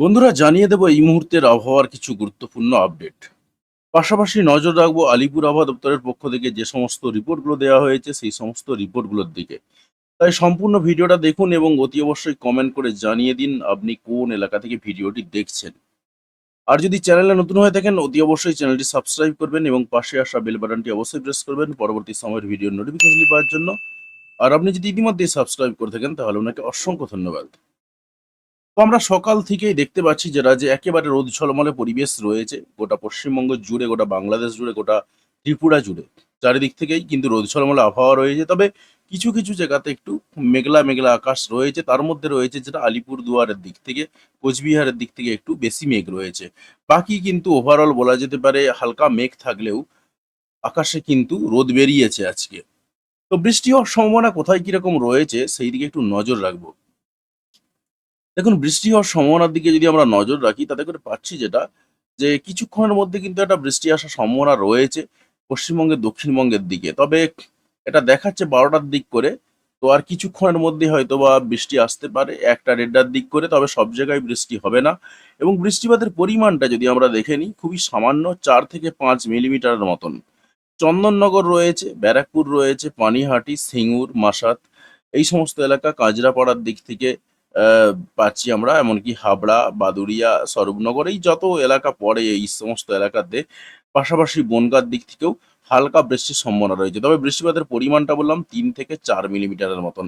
বন্ধুরা, জানিয়ে দেব এই মুহূর্তের আবহাওয়ার কিছু গুরুত্বপূর্ণ আপডেট। পাশাপাশি নজর রাখবো আলিপুর আবহাওয়া দপ্তরের পক্ষ থেকে যে সমস্ত রিপোর্টগুলো দেওয়া হয়েছে সেই সমস্ত রিপোর্টগুলোর দিকে। তাই সম্পূর্ণ ভিডিওটা দেখুন এবং অতি অবশ্যই কমেন্ট করে জানিয়ে দিন আপনি কোন এলাকা থেকে ভিডিওটি দেখছেন। আর যদি চ্যানেলে নতুন হয়ে থাকেন অতি অবশ্যই চ্যানেলটি সাবস্ক্রাইব করবেন এবং পাশে আসা বেল বাটনটি অবশ্যই প্রেস করবেন পরবর্তী সময়ের ভিডিওর নোটিফিকেশন পাওয়ার জন্য। আর আপনি যদি ইতিমধ্যেই সাবস্ক্রাইব করে থাকেন তাহলে ওনাকে অসংখ্য ধন্যবাদ। তো আমরা সকাল থেকেই দেখতে পাচ্ছি যে একেবারে রোদ ঝলমলে পরিবেশ রয়েছে গোটা পশ্চিমবঙ্গ জুড়ে, গোটা বাংলাদেশ জুড়ে, গোটা ত্রিপুরা জুড়ে। চারিদিক থেকেই কিন্তু রোদ ঝলমলে আবহাওয়া রয়েছে। তবে কিছু, কিছু জায়গাতে একটু মেঘলা, মেঘলা আকাশ রয়েছে। তার মধ্যে রয়েছে যেটা আলিপুরদুয়ারের দিক থেকে, কোচবিহারের দিক থেকে একটু বেশি মেঘ রয়েছে। বাকি কিন্তু ওভারঅল বলা যেতে পারে হালকা মেঘ থাকলেও আকাশে কিন্তু রোদ বেরিয়েছে আজকে। তো বৃষ্টি হওয়ার সম্ভাবনা কোথায় কিরকম রয়েছে সেই দিকে একটু নজর রাখবো। দেখুন, বৃষ্টি হওয়ার সম্ভাবনার দিকে যদি আমরা নজর রাখি তাতে করে পাচ্ছি যেটা, যে কিছুক্ষণের মধ্যে কিন্তু একটা বৃষ্টি আসার সম্ভাবনা রয়েছে পশ্চিমবঙ্গের দক্ষিণবঙ্গের দিকে। তবে এটা দেখাচ্ছে ১২টার দিক করে। তো আর কিছুক্ষণের মধ্যে হয়তোবা বৃষ্টি আসতে পারে ১টা-১.৫টার দিক করে। তবে সব জায়গায় বৃষ্টি হবে না এবং বৃষ্টিপাতের পরিমাণটা যদি আমরা দেখে নিই খুবই সামান্য ৪ থেকে ৫ মিলিমিটারের মতন। চন্দননগর রয়েছে, ব্যারাকপুর রয়েছে, পানিহাটি, সিঙ্গুর, মাসাত এই সমস্ত এলাকা কাজরাপাড়ার দিক থেকে আ পাচ্ছি আমরা। এমনকি হাবড়া, বাদুড়িয়া, স্বরূপনগর এই যত এলাকা পড়ে এই সমস্ত এলাকাতে, পাশাপাশি বনগাঁর দিক থেকেও হালকা বৃষ্টির সম্ভাবনা রয়েছে। তবে বৃষ্টিপাতের পরিমাণটা বললাম ৩ থেকে ৪ মিলিমিটারের মতন।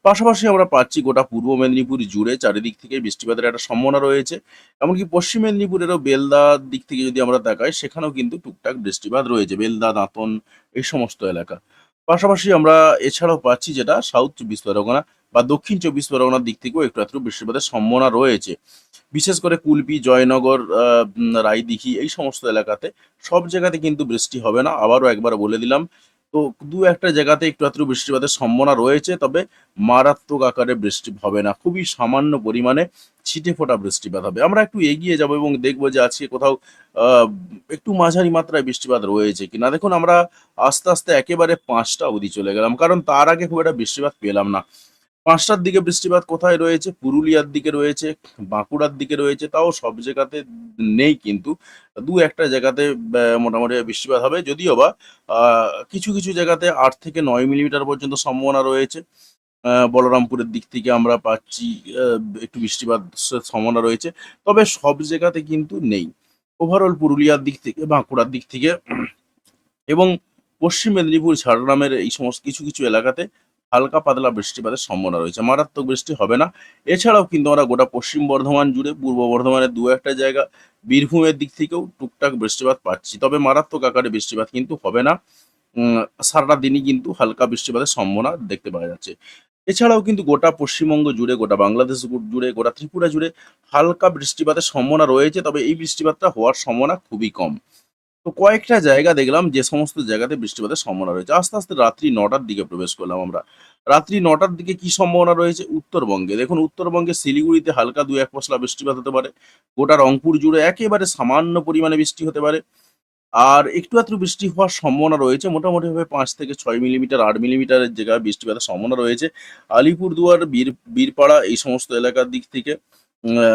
পাশাপাশি আমরা পাচ্ছি গোটা পূর্ব মেদিনীপুর জুড়ে চারিদিক থেকে বৃষ্টিপাতের একটা সম্ভাবনা রয়েছে। এমনকি পশ্চিম মেদিনীপুরেরও বেলদার দিক থেকে যদি আমরা তাকাই সেখানেও কিন্তু টুকটাক বৃষ্টিপাত রয়েছে। বেলদা, দাঁতন এই সমস্ত এলাকা। পাশাপাশি আমরা এছাড়াও পাচ্ছি যেটা সাউথ ২৪ পরগনা বা দক্ষিণ ২৪ পরগনার দিক থেকেও একটু আধটু বৃষ্টিপাতের সম্ভাবনা রয়েছে। বিশেষ করে কুলপি, জয়নগর, রায়দিঘি এই সমস্ত এলাকাতে সব জায়গাতে কিন্তু বৃষ্টি হবে না। আবারও একবার বলে দিলাম। তো ২-১ টা জায়গাতে একটু আধটু বৃষ্টিপাতের সম্ভাবনা রয়েছে। তবে মারাত্মক আকারে বৃষ্টি হবে না। খুবই সামান্য পরিমাণে ছিটেফোঁটা বৃষ্টিপাত হবে। আমরা একটু এগিয়ে যাবো এবং দেখব যে আজকে কোথাও আ একটু মাঝারি মাত্রায় বৃষ্টিপাত রয়েছে কিনা। দেখুন, আমরা আস্তে, আস্তে একেবারে ৫ টা অবধি চলে গেলাম। কারণ তার আগে খুব একটা বৃষ্টিপাত পেলাম না। ৫ টার দিকে বৃষ্টিপাত কোথায় রয়েছে? পুরুলিয়ার দিকে রয়েছে, বাঁকুড়ার দিকে রয়েছে। তাও সব জায়গাতে নেই কিন্তু। ২-১ টা জায়গাতে মোটামুটি বৃষ্টিপাত হবে। যদিও বা আ কিছু, কিছু জায়গাতে ৮ থেকে ৯ মিলিমিটার পর্যন্ত সম্ভাবনা রয়েছে। বলরামপুরের দিক থেকে আমরা পাচ্ছি আ একটু বৃষ্টিপাত সম্ভাবনা রয়েছে। তবে সব জায়গাতে কিন্তু নেই। ওভারঅল পুরুলিয়ার দিক থেকে, বাঁকুড়ার দিক থেকে এবং পশ্চিম মেদিনীপুর, ঝাড়গ্রামের এই সমস্ত কিছু, কিছু এলাকাতে হালকা পাতলা বৃষ্টিপাতের সম্ভাবনা রয়েছে। মারাত্মক বৃষ্টি হবে না। এছাড়াও কিন্তু আমরা গোটা পশ্চিম বর্ধমান জুড়ে, পূর্ব বর্ধমানের ২-১ টা জায়গা, বীরভূমের দিক থেকেও টুকটাক বৃষ্টিপাত পাচ্ছি। তবে মারাত্মক আকারে বৃষ্টিপাত কিন্তু হবে না। উম সারাটা দিনই কিন্তু হালকা বৃষ্টিপাতের সম্ভাবনা দেখতে পাওয়া যাচ্ছে। এছাড়াও কিন্তু গোটা পশ্চিমবঙ্গ জুড়ে, গোটা বাংলাদেশ জুড়ে, গোটা ত্রিপুরা জুড়ে হালকা বৃষ্টিপাতের সম্ভাবনা রয়েছে। তবে এই বৃষ্টিপাতটা হওয়ার সম্ভাবনা খুবই কম। তো কয়েকটা জায়গা দেখলাম যে সমস্ত জায়গাতে বৃষ্টিপাতের সম্ভাবনা রয়েছে। আস্তে, আস্তে রাত্রি ৯টার দিকে প্রবেশ করলাম আমরা। রাত্রি ৯টার দিকে কি সম্ভাবনা রয়েছে? উত্তরবঙ্গে। দেখুন, উত্তরবঙ্গের শিলিগুড়িতে হালকা ২-১ পশলা বৃষ্টিপাত হতে পারে। গোটা রংপুর জুড়ে একেবারে সামান্য পরিমাণে বৃষ্টি হতে পারে। আর একটু আধটু বৃষ্টি হওয়ার সম্ভাবনা রয়েছে। মোটামুটিভাবে ৫ থেকে ৬ মিলিমিটার, ৮ মিলিমিটারের জায়গায় বৃষ্টিপাতের সম্ভাবনা রয়েছে। আলিপুরদুয়ার, বীরপাড়া এই সমস্ত এলাকার দিক থেকে, আ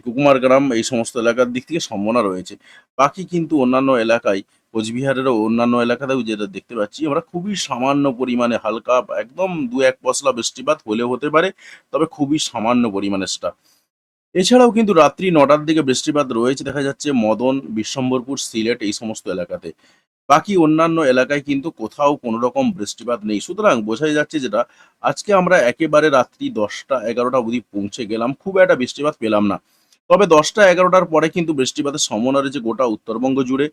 কুমারগ্রাম এই সমস্ত এলাকার দিক থেকে সম্ভাবনা রয়েছে। বাকি কিন্তু অন্যান্য এলাকায়, কোচবিহারেরও অন্যান্য এলাকাতেও যেটা দেখতে পাচ্ছি আমরা, খুবই সামান্য পরিমাণে হালকা একদম ২-১ পশলা বৃষ্টিপাত হলেও হতে পারে। তবে খুবই সামান্য পরিমাণে সেটা। এছাড়াও কিন্তু রাত্রি ৯টার দিকে বৃষ্টিপাত রয়েছে দেখা যাচ্ছে মদন, বিশ্বম্ভরপুর, সিলেট এই সমস্ত এলাকাতে। বাকি অন্যান্য এলাকায় কিন্তু কোথাও কোনো রকম বৃষ্টিপাত নেই। সুতরাং বোঝাই যাচ্ছে যেটা, আজকে আমরা একেবারে রাত্রি ১০টা-১১টা অবধি পৌঁছে গেলাম। খুব একটা বৃষ্টিপাত পেলাম না। তবে ১০টা-১১টার পরে কিন্তু বৃষ্টিপাতের সম্ভাবনা রয়েছে গোটা উত্তরবঙ্গ জুড়ে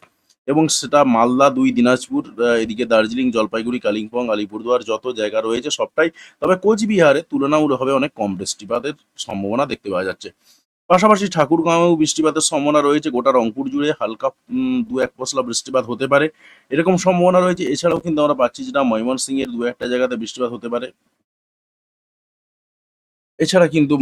এবং সেটা মালদা, ২ দিনাজপুর, এদিকে দার্জিলিং, জলপাইগুড়ি, কালিম্পং, আলিপুরদুয়ার যত জায়গা রয়েছে সবটাই। তবে কোচবিহারে তুলনামূলকভাবে অনেক কম বৃষ্টিপাতের সম্ভাবনা দেখতে পাওয়া যাচ্ছে। পাশাপাশি ঠাকুরগাঁওয়েও বৃষ্টিপাতের সম্ভাবনা রয়েছে। গোটা রংপুর জুড়ে হালকা ২-১ পশলা বৃষ্টিপাত হতে পারে। এরকম সম্ভাবনা রয়েছে। এছাড়াও কিন্তু আমরা পাচ্ছি যেটা ময়মনসিংহের ২-১ টা জায়গাতে বৃষ্টিপাত হতে পারে। এছাড়া কিন্তু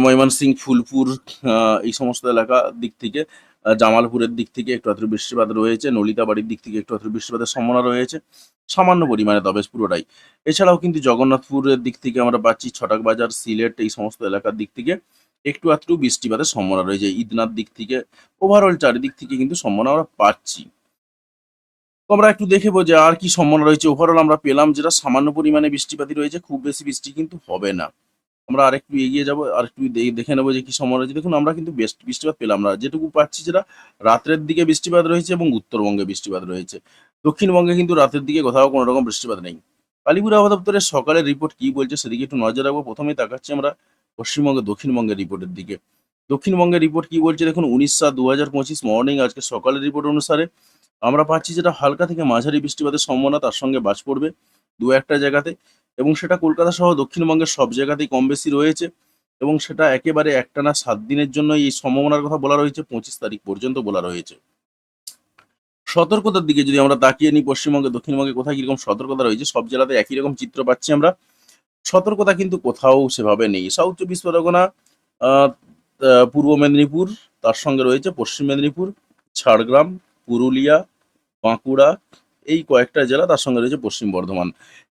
ময়মনসিংহ, ফুলপুর, আ এই সমস্ত এলাকার দিক থেকে, জামালপুরের দিক থেকে একটু আধটু বৃষ্টিপাত রয়েছে। নলিতাবাড়ির দিক থেকে একটু আধটু বৃষ্টিপাতের সম্ভাবনা রয়েছে। সামান্য পরিমাণে তবে পুরোটাই। এছাড়াও কিন্তু জগন্নাথপুরের দিক থেকে আমরা পাচ্ছি ছটাক বাজার, সিলেট এই সমস্ত এলাকার দিক থেকে একটু আধটু বৃষ্টিপাতের সম্ভাবনা রয়েছে ঈদনার দিক থেকে। ওভারঅল চারিদিক থেকে কিন্তু সম্ভাবনা আমরা পাচ্ছি। তো আমরা একটু দেখে যে আর কি সম্ভাবনা রয়েছে। ওভারঅল আমরা পেলাম যেটা সামান্য পরিমাণে বৃষ্টিপাতই রয়েছে, খুব বেশি বৃষ্টি কিন্তু হবে না। আমরা আরেকটু এগিয়ে যাবো, আরেকটু দেখে নেবো যে কি সম্ভাবনা রয়েছে। দেখুন আমরা কিন্তু বৃষ্টিপাত পেলাম না। যেটুকু পাচ্ছি যেটা রাত্রের দিকে বৃষ্টিপাত রয়েছে এবং উত্তরবঙ্গে বৃষ্টিপাত রয়েছে। দক্ষিণবঙ্গে কিন্তু রাতের দিকে কোথাও কোনো রকম বৃষ্টিপাত নেই। আলিপুর আবহাওয়া দপ্তরের সকালের রিপোর্ট কি বলছে সেদিকে একটু নজর রাখবো। প্রথমেই তাকাচ্ছি আমরা পশ্চিমবঙ্গে দক্ষিণবঙ্গের রিপোর্টের দিকে। দক্ষিণবঙ্গের রিপোর্ট কি বলছে দেখুন, 19/7/2025 মর্নিং আজকে সকালের রিপোর্ট অনুসারে আমরা পাচ্ছি যেটা হালকা থেকে মাঝারি বৃষ্টিপাতের সম্ভাবনা, তার সঙ্গে বাজ পড়বে ২-১টা জায়গাতে এবং সেটা কলকাতা সহ দক্ষিণবঙ্গের সব জায়গাতেই কম বেশি রয়েছে এবং সেটা একেবারে একটানা ৭ দিনের জন্য এই সম্ভাবনার কথা বলা রয়েছে, ২৫ তারিখ পর্যন্ত বলা রয়েছে। সতর্কতার দিকে যদি আমরা তাকিয়ে নিই, পশ্চিমবঙ্গে, দক্ষিণবঙ্গে কোথায় কিরকম সতর্কতা রয়েছে, সব জেলাতে একই রকম চিত্র পাচ্ছি আমরা। সতর্কতা কিন্তু কোথাও সেভাবে নেই। সাউথ চব্বিশ পরগনা, আ পূর্ব মেদিনীপুর, তার সঙ্গে রয়েছে পশ্চিম মেদিনীপুর, ঝাড়গ্রাম, পুরুলিয়া, বাঁকুড়া, এই কয়েকটা জেলা, তার সঙ্গে রয়েছে পশ্চিম বর্ধমান।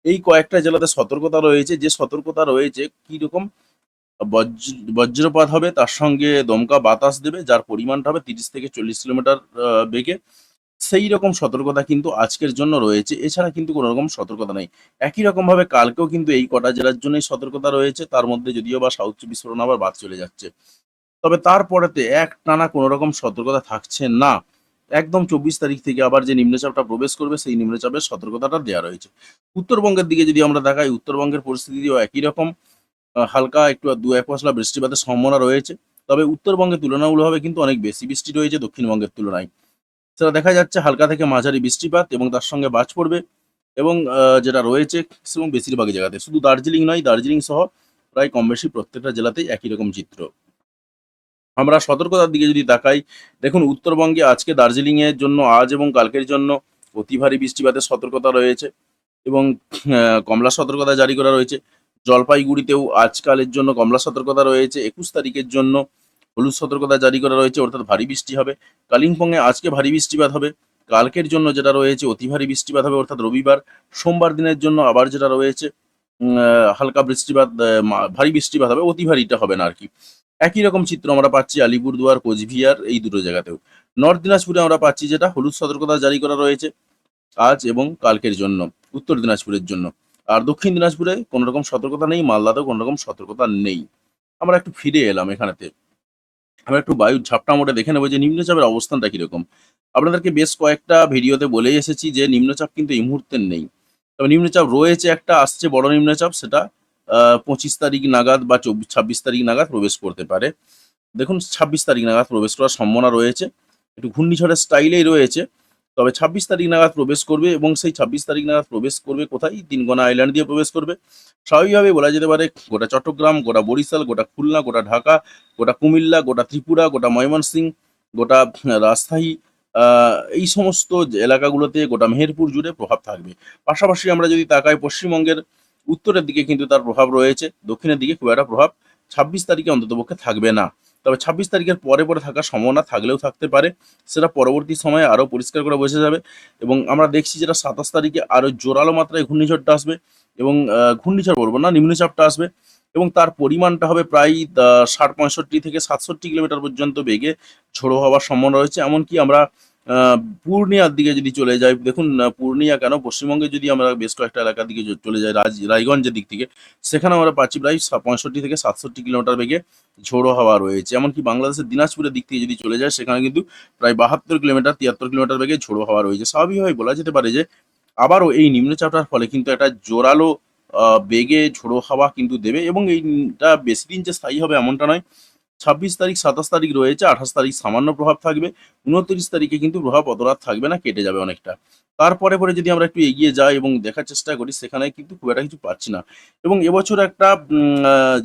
এই কয়েকটা জেলাতে সতর্কতা রয়েছে। যে সতর্কতা রয়েছে কিরকম, বজ্রপাত হবে, তার সঙ্গে দমকা বাতাস দেবে, যার পরিমাণটা হবে ৩০ থেকে ৪০ কিলোমিটার বেগে। সেই রকম সতর্কতা কিন্তু আজকের জন্য রয়েছে। এছাড়া কিন্তু কোনো রকম সতর্কতা নেই। একই রকমভাবে কালকেও কিন্তু এই কটা জেলার জন্যই সতর্কতা রয়েছে। তার মধ্যে যদিও বা সাউথ চব্বিশ পরগনা আবার বাদ চলে যাচ্ছে। তবে তারপরেতে একটানা কোনো রকম সতর্কতা থাকছে না। একদম ২৪ তারিখ থেকে আবার যে নিম্নচাপটা প্রবেশ করবে, সেই নিম্নচাপের সতর্কতাটা দেয়া রয়েছে। উত্তরবঙ্গের দিকে যদি আমরা তাকাই, উত্তরবঙ্গের পরিস্থিতিও একই রকম। হালকা একটু ২-১ পশলা বৃষ্টিপাতের সম্ভাবনা রয়েছে। তবে উত্তরবঙ্গে তুলনামূলকভাবে কিন্তু অনেক বেশি বৃষ্টি রয়েছে দক্ষিণবঙ্গের তুলনায়। সেটা দেখা যাচ্ছে হালকা থেকে মাঝারি বৃষ্টিপাত এবং তার সঙ্গে বাজ পড়বে এবং যেটা রয়েছে এবং বেশিরভাগ জায়গাতে। শুধু দার্জিলিং নয়, দার্জিলিং সহ প্রায় কমবেশি প্রত্যেকটা জেলাতেই একই রকম চিত্র। আমরা সতর্কতার দিকে যদি তাকাই, দেখুন উত্তরবঙ্গে আজকে দার্জিলিংয়ের জন্য আজ এবং কালকের জন্য অতি ভারী বৃষ্টিপাতের সতর্কতা রয়েছে এবং কমলা সতর্কতা জারি করা রয়েছে। জলপাইগুড়িতেও আজকালের জন্য কমলা সতর্কতা রয়েছে। ২১ তারিখের জন্য হলুদ সতর্কতা জারি করা রয়েছে, অর্থাৎ ভারী বৃষ্টি হবে। কালিম্পংয়ে আজকে ভারী বৃষ্টিপাত হবে। কালকের জন্য যেটা রয়েছে অতি ভারী বৃষ্টিপাত হবে, অর্থাৎ রবিবার। সোমবার দিনের জন্য আবার যেটা রয়েছে হালকা বৃষ্টিপাত, ভারী বৃষ্টিপাত হবে, অতি ভারীটা হবে না আরকি। একই রকম চিত্র আমরা পাচ্ছি আলিপুরদুয়ার, কোচবিহার এই দুটো জায়গাতেও। নর্থ দিনাজপুরে আমরা পাচ্ছি যেটা হলুদ সতর্কতা জারি করা রয়েছে আজ এবং কালকের জন্য, উত্তর দিনাজপুরের জন্য। আর দক্ষিণ দিনাজপুরে কোনো রকম সতর্কতা নেই, মালদাতেও কোনো রকম সতর্কতা নেই। আমরা একটু ফিরে এলাম এখানেতে। আমরা একটু বায়ুর ঝাপটা মোটে দেখে নেব যে নিম্নচাপের অবস্থানটা কিরকম। আপনাদেরকে বেশ কয়েকটা ভিডিওতে বলেই এসেছি যে নিম্নচাপ কিন্তু এই মুহূর্তে নেই। তবে নিম্নচাপ রয়েছে একটা, আসছে বড় নিম্নচাপ, সেটা ২৫ তারিখ নাগাদ বা ২৬ তারিখ নাগাদ প্রবেশ করতে পারে। দেখুন ২৬ তারিখ নাগাদ প্রবেশ করার সম্ভাবনা রয়েছে। একটু ঘূর্ণিঝড়ের স্টাইলেই রয়েছে। তবে ২৬ তারিখ নাগাদ প্রবেশ করবে এবং সেই ২৬ তারিখ নাগাদ প্রবেশ করবে কোথায়? তিনকোনা আইল্যান্ড দিয়ে প্রবেশ করবে। স্বাভাবিকভাবেই বলা যেতে পারে গোটা চট্টগ্রাম, গোটা বরিশাল, গোটা খুলনা, গোটা ঢাকা, গোটা কুমিল্লা, গোটা ত্রিপুরা, গোটা ময়মনসিংহ, গোটা রাজশাহী, আ এই সমস্ত এলাকাগুলোতে, গোটা মেহেরপুর জুড়ে প্রভাব থাকবে। পাশাপাশি আমরা যদি তাকাই, পশ্চিমবঙ্গের উত্তরের দিকে কিন্তু তার প্রভাব রয়েছে। দক্ষিণের দিকে খুব একটা প্রভাব ২৬ তারিখে অন্ততপক্ষে থাকবে না। তবে ২৬ তারিখের পরে থাকার সম্ভাবনা থাকলেও থাকতে পারে। সেটা পরবর্তী সময়ে আরো পরিষ্কার করে বোঝা যাবে এবং আমরা দেখছি যেটা ২৭ তারিখে আরো জোরালো মাত্রায় ঘূর্ণিঝড়টা আসবে এবং ঘূর্ণিঝড় বলব না, নিম্নচাপটা আসবে এবং তার পরিমাণটা হবে প্রায় ৬০-৬৫ থেকে ৬৭ কিলোমিটার পর্যন্ত বেগে ঝোড়ো হওয়ার সম্ভাবনা রয়েছে। এমনকি আমরা আ পূর্ণিয়ার দিকে যদি চলে যাই, দেখুন পূর্ণিয়া কেন, পশ্চিমবঙ্গে যদি আমরা বেশ কয়েকটা এলাকার দিকে চলে যাই, রায়গঞ্জের দিক থেকে, সেখানেও আমরা পাচ্ছি প্রায় ৬৫ থেকে ৬৭ কিলোমিটার বেগে ঝোড়ো হাওয়া রয়েছে। এমনকি বাংলাদেশের দিনাজপুরের দিক থেকে যদি চলে যায়, সেখানে কিন্তু প্রায় ৭২ কিলোমিটার, ৭৩ কিলোমিটার বেগে ঝোড়ো হাওয়া রয়েছে। স্বাভাবিকভাবেই বলা যেতে পারে যে আবারও এই নিম্নচাপটার ফলে কিন্তু একটা জোরালো বেগে ঝোড়ো হাওয়া কিন্তু দেবে এবং এইটা বেশিদিন যে স্থায়ী হবে এমনটা নয়। ২৬ তারিখ, ২৭ তারিখ রয়েছে, ২৮ তারিখ সামান্য প্রভাব থাকবে। ২৯ তারিখে কিন্তু প্রভাব অত রাত থাকবে না, কেটে যাবে অনেকটা। তারপরে যদি আমরা একটু এগিয়ে যাই এবং দেখার চেষ্টা করি, সেখানে কিন্তু খুব একটা কিছু পাচ্ছি না। এবং এবছর একটা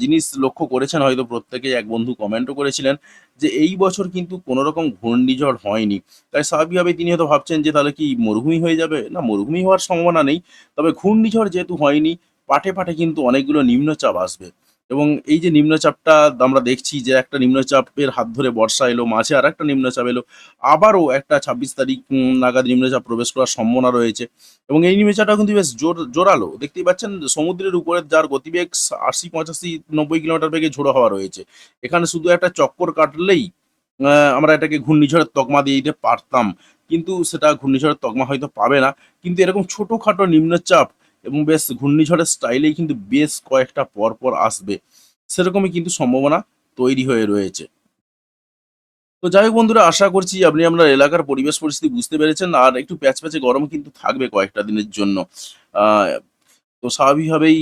জিনিস লক্ষ্য করেছেন হয়তো প্রত্যেকেই, এক বন্ধু কমেন্টও করেছিলেন যে, এই বছর কিন্তু কোনো রকম ঘূর্ণিঝড় হয়নি। তাই স্বাভাবিকভাবেই তিনি হয়তো ভাবছেন যে, তাহলে কি মরুভূমি হয়ে যাবে? না, মরুভূমি হওয়ার সম্ভাবনা নেই। তবে ঘূর্ণিঝড় যেহেতু হয়নি, পাটে কিন্তু অনেকগুলো নিম্নচাপ আসবে। এবং এই যে নিম্নচাপটা আমরা দেখছি যে একটা নিম্নচাপের হাত ধরে বর্ষা এলো, মাঝে আরেকটা নিম্নচাপ এলো। আবারও একটা ২৬ তারিখ নাগাদ নিম্নচাপ প্রবেশ করার সম্ভাবনা রয়েছে এবং এই নিম্নচাপটা কিন্তু বেশ জোরালো। দেখতেই পাচ্ছেন সমুদ্রের উপরে যার গতিবেগ ৮০, ৮৫, ৯০ কিলোমিটার বেগে ঝোড়ো হাওয়া রয়েছে। এখানে শুধু একটা চক্কর কাটলেই আমরা এটাকে ঘূর্ণিঝড়ের তকমা দিয়ে দিতে পারতাম। কিন্তু সেটা ঘূর্ণিঝড়ের তকমা হয়তো পাবে না। কিন্তু এরকম ছোটখাটো নিম্নচাপ এবং বেশ ঘূর্ণিঝড়ের স্টাইলেই কিন্তু বেশ কয়েকটা পরপর আসবে। সেরকমই কিন্তু সম্ভাবনা তৈরি হয়ে রয়েছে। তো যাই হোক বন্ধুরা, আশা করছি আপনি আপনার এলাকার পরিবেশ পরিস্থিতি বুঝতে পেরেছেন। আর একটু প্যাচপ্যাচে গরম কিন্তু থাকবে কয়েকটা দিনের জন্য। আ তো স্বাভাবিকভাবেই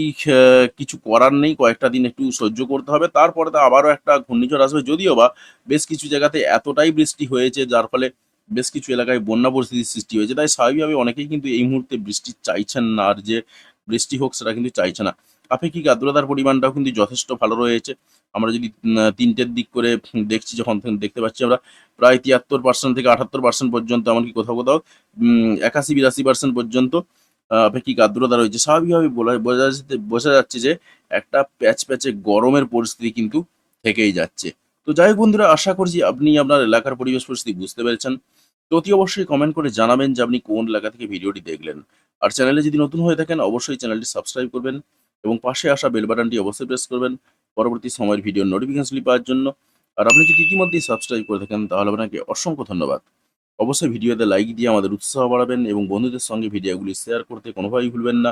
কিছু করার নেই। কয়েকটা দিন একটু সহ্য করতে হবে। তারপরে তো আবারও একটা ঘূর্ণিঝড় আসবে। যদিও বা বেশ কিছু জায়গাতে এতটাই বৃষ্টি হয়েছে যার ফলে বেশ কিছু এলাকায় বন্যা পরিস্থিতির সৃষ্টি হয়েছে। তাই স্বাভাবিকভাবে অনেকেই কিন্তু এই মুহূর্তে বৃষ্টি চাইছেন না। আর যে বৃষ্টি হোক সেটা কিন্তু চাইছে না। আপেক্ষিক আর্দ্রতার পরিমাণটাও কিন্তু যথেষ্ট ভালো রয়েছে। আমরা যদি ৩ টের দিক করে দেখছি যখন তখন দেখতে পাচ্ছি আমরা প্রায় ৭৩% থেকে ৭৮% পর্যন্ত, এমনকি কোথাও, কোথাও ৮১-৮২% পর্যন্ত আপেক্ষিক আর্দ্রতা রয়েছে। স্বাভাবিকভাবেই বোঝা যাচ্ছে যে একটা প্যাচপ্যাচে গরমের পরিস্থিতি কিন্তু থেকেই যাচ্ছে। তো যাই হোক বন্ধুরা, আশা করছি আপনি আপনার এলাকার পরিবেশ পরিস্থিতি বুঝতে পেরেছেন। তো অতি অবশ্যই কমেন্ট করে জানাবেন যে আপনি কোন এলাকা থেকে ভিডিওটি দেখলেন। আর চ্যানেলে যদি নতুন হয়ে থাকেন অবশ্যই চ্যানেলটি সাবস্ক্রাইব করবেন এবং পাশে আসা বেল বাটনটি অবশ্যই প্রেস করবেন পরবর্তী সময়ের ভিডিওর নোটিফিকেশনগুলি পাওয়ার জন্য। আর আপনি যদি ইতিমধ্যেই সাবস্ক্রাইব করে থাকেন তাহলে আপনাকে অসংখ্য ধন্যবাদ। অবশ্যই ভিডিওতে লাইক দিয়ে আমাদের উৎসাহ বাড়াবেন এবং বন্ধুদের সঙ্গে ভিডিওগুলি শেয়ার করতে কোনোভাবেই ভুলবেন না।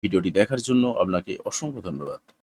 ভিডিওটি দেখার জন্য আপনাকে অসংখ্য ধন্যবাদ।